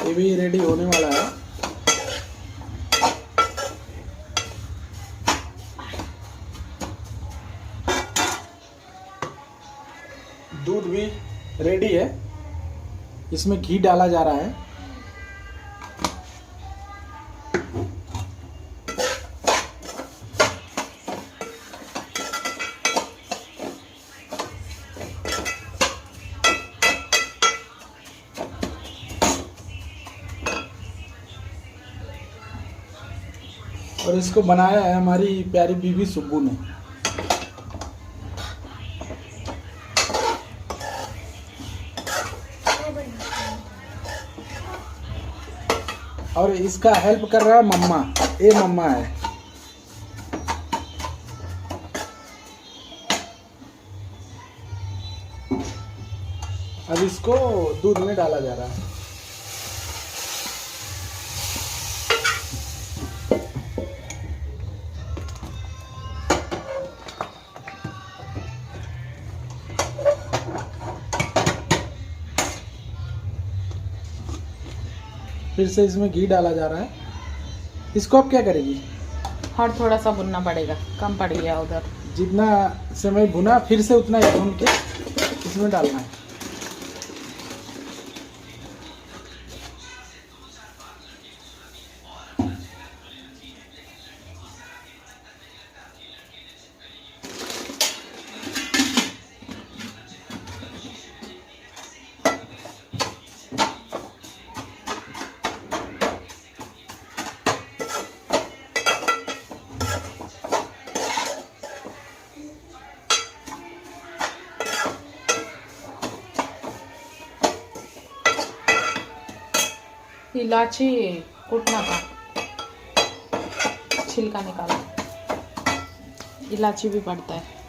ये भी रेडी होने वाला है। दूध भी रेडी है, इसमें घी डाला जा रहा है। और इसको बनाया है हमारी प्यारी बीवी सुब्बू ने। और इसका हेल्प कर रहा है मम्मा, ये मम्मा है। अब इसको दूध में डाला जा रहा है। फिर से इसमें घी डाला जा रहा है। इसको अब क्या करेगी? और थोड़ा सा भुनना पड़ेगा, कम पड़ गया उधर। जितना समय भुना फिर से उतना ही भून के इसमें डालना है। इलायची कूटना था, छिलका निकाला। इलायची भी पड़ता है।